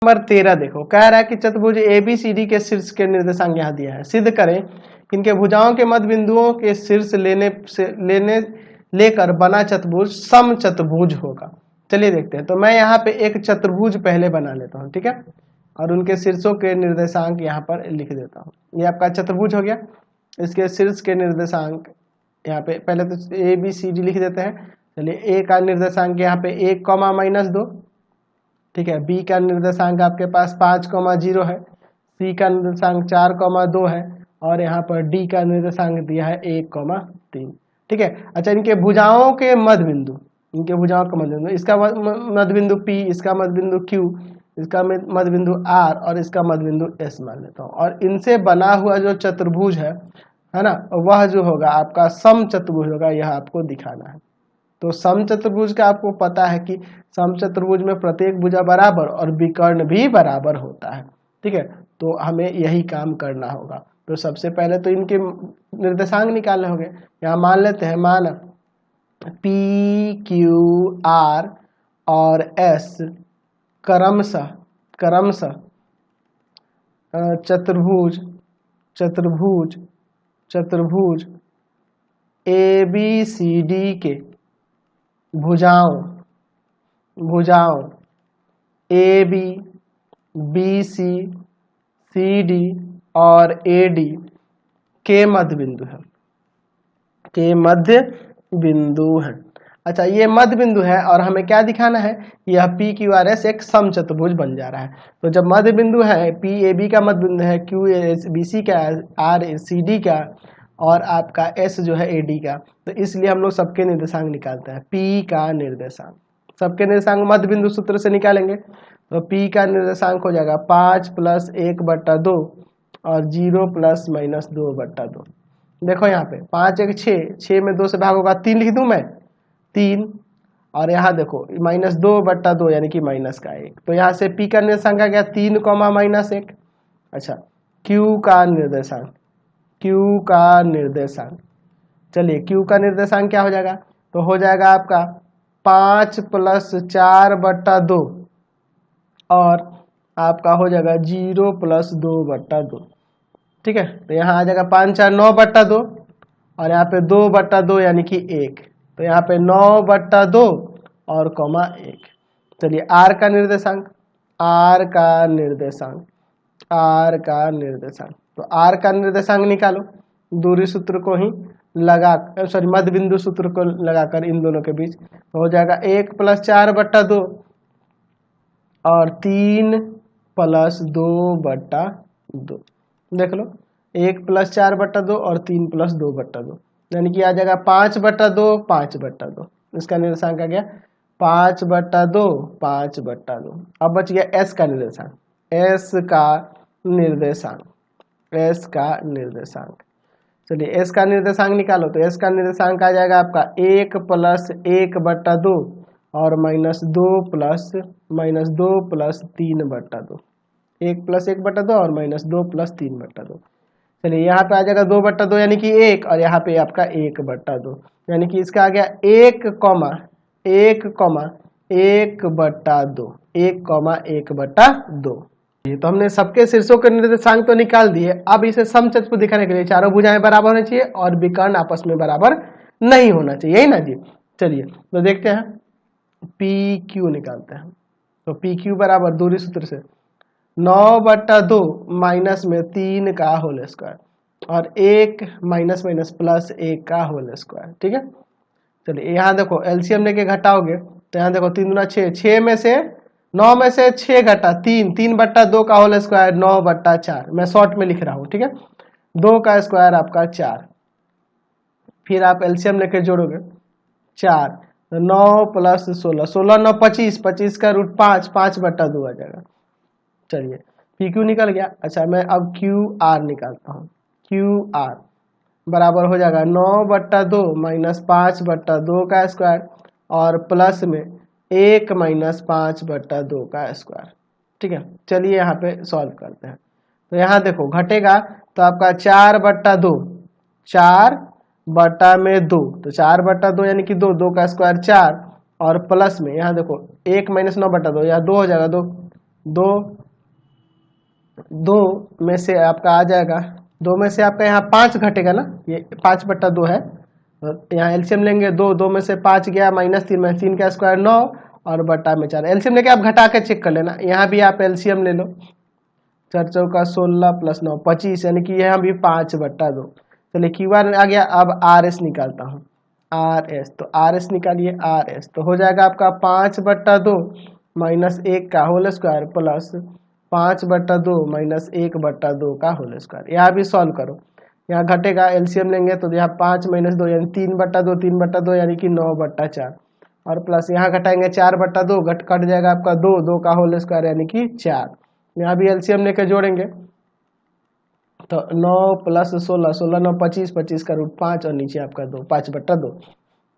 Number 13 देखो, कह रहा है कि चतुर्भुज ABCD के शीर्ष के निर्देशांक यहाँ दिया है। सिद्ध करें इनके भुजाओं के मध्य बिंदुओं के शीर्ष लेकर बना चतुर्भुज सम चतुर्भुज होगा। चलिए देखते हैं। तो मैं यहाँ पे एक चतुर्भुज पहले बना लेता हूँ, ठीक है, और उनके शीर्षों के निर्देशांक यहाँ पर लिख देता हूँ। ये आपका चतुर्भुज हो गया। इसके शीर्ष के निर्देशांक यहाँ पे पहले तो ABCD लिख देते हैं। चलिए, A का निर्देशांक यहाँ पे 1, -2, ठीक है। बी का निर्देशांक आपके पास 5, 0 है। सी का निर्देशांक 4, 2 है। और यहाँ पर डी का निर्देशांक दिया है 1, 3, ठीक है। अच्छा, इनके भुजाओं के मध्य बिंदु, इनके भुजाओं का मध्य बिंदु, इसका मध्य बिंदु P, इसका मध्य बिंदु Q, इसका मध्य बिंदु R और इसका मध्य बिंदु S मान लेता हूँ। और इनसे बना हुआ जो चतुर्भुज है ना, वह जो होगा आपका सम चतुर्भुज होगा। यह आपको दिखाना है। तो सम चतुर्भुज का आपको पता है कि सम चतुर्भुज में प्रत्येक भुजा बराबर और विकर्ण भी बराबर होता है, ठीक है। तो हमें यही काम करना होगा। तो सबसे पहले तो इनके निर्देशांक निकालने होंगे। यहाँ मान लेते हैं, मान P, Q, R और S क्रमशः चतुर्भुज ABCD के भुजाओं AB, BC, CD और AD के मध्य बिंदु हैं। अच्छा, ये मध्य बिंदु है और हमें क्या दिखाना है, यह PQRS एक सम चतुर्भुज बन जा रहा है। तो जब मध्य बिंदु है, PAB का मध्य बिंदु है, QBC का, RCD का और आपका S जो है AD का, तो इसलिए हम लोग सबके निर्देशांक निकालते हैं। P का निर्देशांक, सबके निर्देशांक मध्य बिंदु सूत्र से निकालेंगे। तो P का निर्देशांक हो जाएगा 5 + 1/2 और 0 ± 2/2। देखो यहाँ पे 5 × 6 में 2 से भाग होगा, 3 लिख दूं मैं, 3। और यहाँ देखो -2/2 यानी कि -1। तो यहाँ से P का निर्देशांक आ गया 3, -1। अच्छा, Q का निर्देशांक, चलिए Q का निर्देशांक क्या हो जाएगा, तो हो जाएगा आपका 5 + 4/2 और आपका हो जाएगा 0 + 2/2, ठीक है। तो यहाँ आ जाएगा 5, 4, 9/2 और यहाँ पे 2/2 यानी कि 1। तो यहाँ पे 9/2 और 1। चलिए, R का निर्देशांक, तो R का निर्देशांक निकालो, दूरी सूत्र को ही लगा, सॉरी, मध्य बिंदु सूत्र को लगाकर इन दोनों के बीच हो जाएगा 1 + 4/2 और 3 + 2/2। देख लो, 1 + 4/2 और 3 + 2/2 यानी कि आ जाएगा 5/2, 5/2। इसका निर्देशांक आ गया 5/2, 5/2। अब बच गया S का निर्देशांक, चलिए S का निर्देशांक निकालो। तो S का निर्देशांक आ जाएगा आपका 1 + 1/2 और -2 + 3/2। 1 + 1/2 और -2 + 3/2। चलिए, यहाँ पे आ जाएगा 2/2 यानी कि 1 और यहाँ पे आपका 1/2 यानी कि इसका आ गया 1,1/2। तो हमने सबके शीर्षों के निर्देशांक तो निकाल दिए। अब इसे समचतुर्भुज दिखाने के लिए चारों भुजाएं बराबर होनी चाहिए और विकर्ण आपस में बराबर नहीं होना चाहिए, यही ना जी। चलिए, तो देखते हैं, PQ निकालते हैं। तो PQ बराबर दूरी सूत्र से 9/2 माइनस में 3 का होल स्क्वायर और 1 -+1 का होल स्क्वायर, ठीक है। चलिए, यहाँ देखो एलसीएम लेके घटाओगे तो यहाँ देखो 3 दूना 6, 6 में से 9 में से 6 घटा 3, 3/2 का होल स्क्वायर 9/4। मैं शॉर्ट में लिख रहा हूँ, ठीक है। 2 का स्क्वायर आपका 4, फिर आप एलसीएम लेके जोड़ोगे 4, 9 + 16, 16 9 25, 25 का रूट 5, 5/2 आ जाएगा। चलिए, PQ निकल गया। अच्छा, मैं अब QR निकालता हूँ। QR बराबर हो जाएगा 9/2 -5/2 का स्क्वायर और प्लस में 1 -5/2 का स्क्वायर, ठीक है। चलिए, यहाँ पे सॉल्व करते हैं। तो यहाँ देखो घटेगा तो आपका 4/2, 4/2, तो 4/2 यानी कि 2 का स्क्वायर 4 और प्लस में यहाँ देखो 1 - 9/2, यहाँ 2 हो जाएगा, 2 दो में से आपका आ जाएगा, 2 में से आपका यहाँ 5 घटेगा ना, ये 5/2 है, तो यहाँ एलसीएम लेंगे, 2 में से 5 गया -3 3 का स्क्वायर 9 और बट्टा में 4। एलसीएम लेके आप घटा के चेक कर लेना, यहाँ भी आप एलसीएम ले लो, 4 चौका 16 + 9 25, यानी कि यहाँ भी 5/2। चलिए क्यूआर आ गया। अब आरएस निकालता हूँ, आरएस, तो आरएस निकालिए, आरएस तो हो जाएगा आपका 5/2 -1 का होल स्क्वायर प्लस 5/2 -1/2 का होल स्क्वायर। यहाँ भी सॉल्व करो, यहाँ घटेगा, एलसीएम लेंगे तो यहाँ 5 - 2 यानी 3/2, 3/2 यानी कि 9/4 और प्लस यहाँ घटाएंगे 4/2, कट जाएगा आपका 2 का होल स्क्वायर यानी कि 4। यहाँ भी एलसीएम लेकर जोड़ेंगे तो 9 + 16, 16 9 25, 25 का रूट 5 और नीचे आपका 2, 5/2।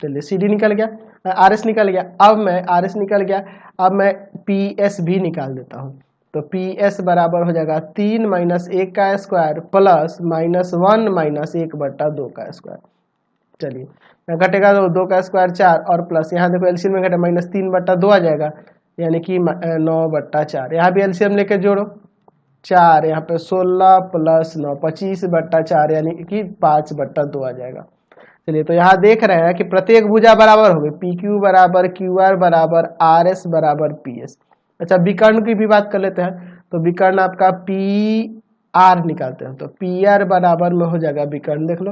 चलिए सी डी निकल गया, आरएस निकल गया। अब मैं आरएस निकल गया, अब मैं पीएस भी निकाल देता हूँ। तो पीएस बराबर हो जाएगा 3 - 1 का स्क्वायर प्लस -1 - 1/2 का स्क्वायर। चलिए घटेगा 2 का स्क्वायर 4 और प्लस यहाँ देखो एलसीएम में घटे -3/2 आ जाएगा यानी कि 9/4। यहाँ भी एलसीएम लेके जोड़ो, 4 यहाँ पे 16 + 9 25/4 यानी कि 5/2 आ जाएगा। चलिए तो यहाँ देख रहे हैं कि प्रत्येक भुजा बराबर हो गई, पी क्यू बराबर क्यू आर बराबर आर एस बराबर पी एस। अच्छा विकर्ण की भी बात कर लेते हैं, तो विकर्ण आपका पी आर निकालते हैं, तो पी आर बराबर में हो जाएगा विकर्ण देख लो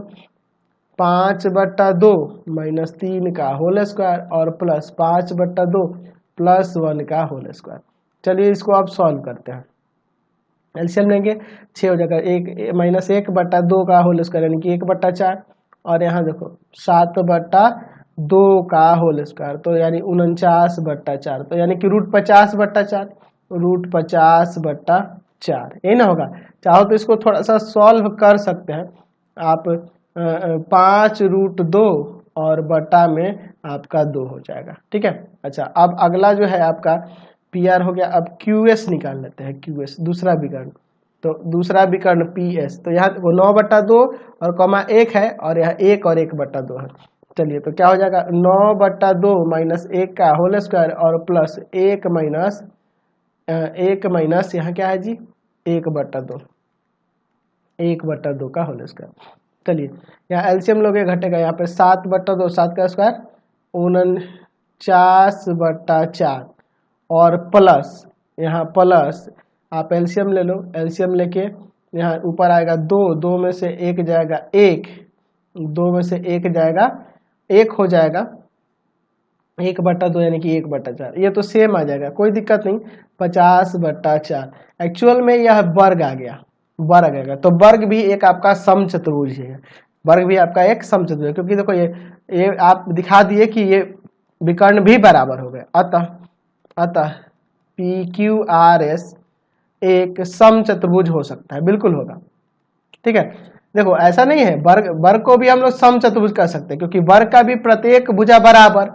5/2 -3 का होल स्क्वायर और प्लस 5/2 + 1 का होल स्क्वायर। चलिए इसको आप सॉल्व करते हैं, एलसीएम लेंगे 6 हो जाएगा, 1 - 1/2 का होल स्क्वायर यानी कि 1/4 और यहाँ देखो 7/2 का होल स्क्वायर तो यानी 49/4, तो यानी कि √50/4, √50/4 यही ना होगा। चाहो तो इसको थोड़ा सा सॉल्व कर सकते हैं आप, 5√2 और बटा में आपका 2 हो जाएगा, ठीक है। अच्छा अब अगला जो है आपका पी आर हो गया, अब क्यू एस निकाल लेते हैं, क्यू एस दूसरा विकर्ण, तो दूसरा विकर्ण पी एस, तो यहाँ 9/2 और कॉमा 1 है और यहाँ 1 और 1/2 है। चलिए तो क्या हो जाएगा 9/2 -1 का होल स्क्वायर और प्लस 1 माइनस यहाँ क्या है जी 1/2, 1/2 का होल स्क्वायर। चलिए यहाँ एलसीएम लोगे घटेगा, यहाँ पे 7/2, 7 का स्क्वायर 49/4 और प्लस यहाँ प्लस आप एलसीएम ले लो, एलसीएम लेके यहाँ ऊपर आएगा 2 में से 1 जाएगा 1, 2 में से 1 जाएगा 1 हो जाएगा 1/2 यानी कि 1/4, ये तो सेम आ जाएगा कोई दिक्कत नहीं 50/4। एक्चुअल में यह वर्ग आ गया, वर्ग आएगा, तो वर्ग भी एक आपका समचतुर्भुज है, वर्ग भी आपका एक समचतुर्भुज है, क्योंकि देखो ये आप दिखा दिए कि ये विकर्ण भी बराबर हो गए। अतः पी क्यू आर एस एक समचतुर्भुज हो सकता है, बिल्कुल होगा, ठीक है। देखो ऐसा नहीं है, वर्ग को भी हम लोग समचतुर्भुज कर सकते हैं, क्योंकि वर्ग का भी प्रत्येक भुजा बराबर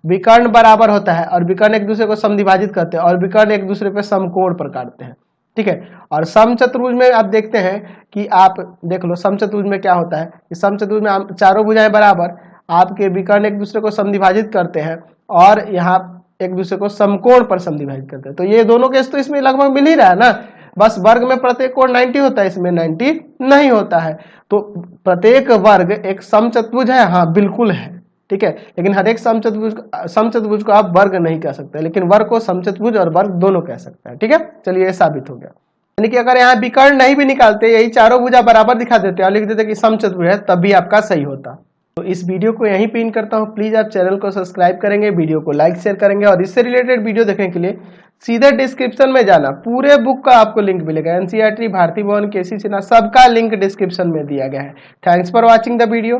विकर्ण बराबर होता है और विकर्ण एक दूसरे को समद्विभाजित करते हैं और विकर्ण एक दूसरे पे समकोण पर काटते हैं, ठीक है। और समचतुर्भुज में आप देखते हैं कि आप देख लो समचतुर्भुज में क्या होता है कि समचतुर्भुज में चारों भुजाएं बराबर आपके विकर्ण एक दूसरे को समद्विभाजित करते हैं और यहाँ एक दूसरे को समकोण पर समद्विभाजित करते हैं। तो ये दोनों केस तो इसमें लगभग मिल ही रहा है ना, बस वर्ग में प्रत्येक कोण 90 होता है, इसमें 90 नहीं होता है। तो प्रत्येक वर्ग एक समचतुर्भुज है, हाँ बिल्कुल है, ठीक है। लेकिन हर एक समचतुर्भुज को आप वर्ग नहीं कह सकते, लेकिन वर्ग को समचतुर्भुज और वर्ग दोनों कह सकते हैं, ठीक है। चलिए ये साबित हो गया, यानी कि अगर यहाँ विकर्ण नहीं भी निकालते, यही चारों भुजा बराबर दिखा देते और लिख देते कि समचतुर्भुज है, तब भी आपका सही होता। तो इस वीडियो को यहीं पिन करता हूँ, प्लीज आप चैनल को सब्सक्राइब करेंगे, वीडियो को लाइक शेयर करेंगे और इससे रिलेटेड वीडियो देखने के लिए सीधे डिस्क्रिप्शन में जाना, पूरे बुक का आपको लिंक मिलेगा, एनसीईआरटी, भारती भवन, केसी सिन्हा, सबका लिंक डिस्क्रिप्शन में दिया गया है। Thanks for watching the video.